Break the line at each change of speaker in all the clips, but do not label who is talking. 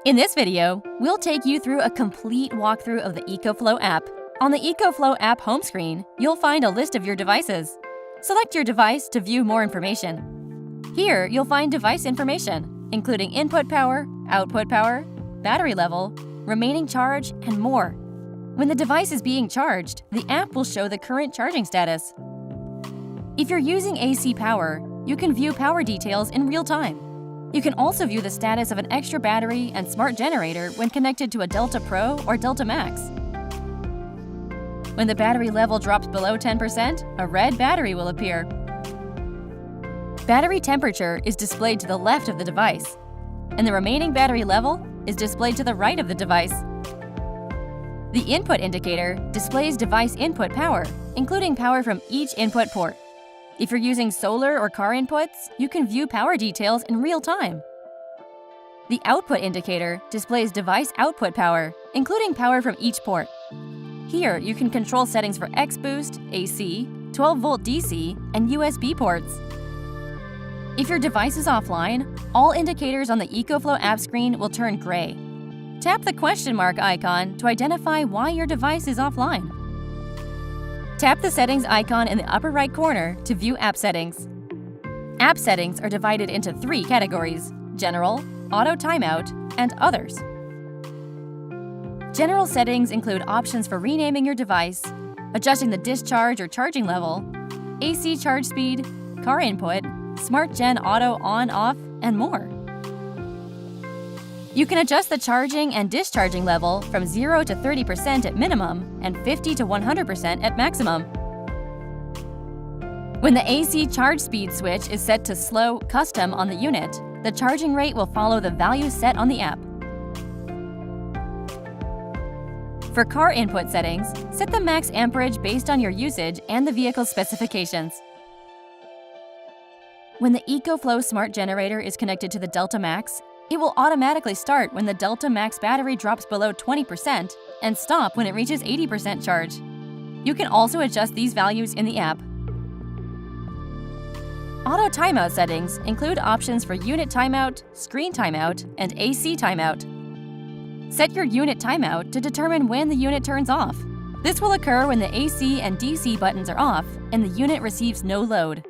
In this video, we'll take you through a complete walkthrough of the EcoFlow app. On the EcoFlow app home screen, you'll find a list of your devices. Select your device to view more information. Here, you'll find device information, including input power, output power, battery level, remaining charge, and more. When the device is being charged, the app will show the current charging status. If you're using AC power, you can view power details in real time. You can also view the status of an extra battery and smart generator when connected to a Delta Pro or Delta Max. When the battery level drops below 10%, a red battery will appear. Battery temperature is displayed to the left of the device, and the remaining battery level is displayed to the right of the device. The input indicator displays device input power, including power from each input port. If you're using solar or car inputs, you can view power details in real time. The output indicator displays device output power, including power from each port. Here, you can control settings for X-Boost, AC, 12-volt DC, and USB ports. If your device is offline, all indicators on the EcoFlow app screen will turn gray. Tap the question mark icon to identify why your device is offline. Tap the settings icon in the upper right corner to view app settings. App settings are divided into 3 categories: General, Auto Timeout, and Others. General settings include options for renaming your device, adjusting the discharge or charging level, AC charge speed, car input, Smart Gen Auto on/off, and more. You can adjust the charging and discharging level from 0 to 30% at minimum and 50 to 100% at maximum. When the AC charge speed switch is set to Slow Custom on the unit, the charging rate will follow the value set on the app. For car input settings, set the max amperage based on your usage and the vehicle's specifications. When the EcoFlow Smart Generator is connected to the Delta Max, it will automatically start when the Delta Max battery drops below 20% and stop when it reaches 80% charge. You can also adjust these values in the app. Auto timeout settings include options for unit timeout, screen timeout, and AC timeout. Set your unit timeout to determine when the unit turns off. This will occur when the AC and DC buttons are off and the unit receives no load.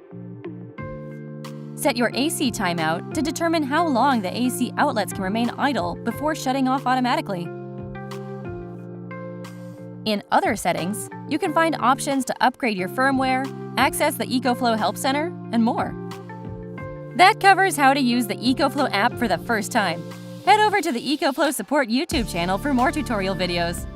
Set your AC timeout to determine how long the AC outlets can remain idle before shutting off automatically. In Other settings, you can find options to upgrade your firmware, access the EcoFlow Help Center, and more. That covers how to use the EcoFlow app for the first time. Head over to the EcoFlow Support YouTube channel for more tutorial videos.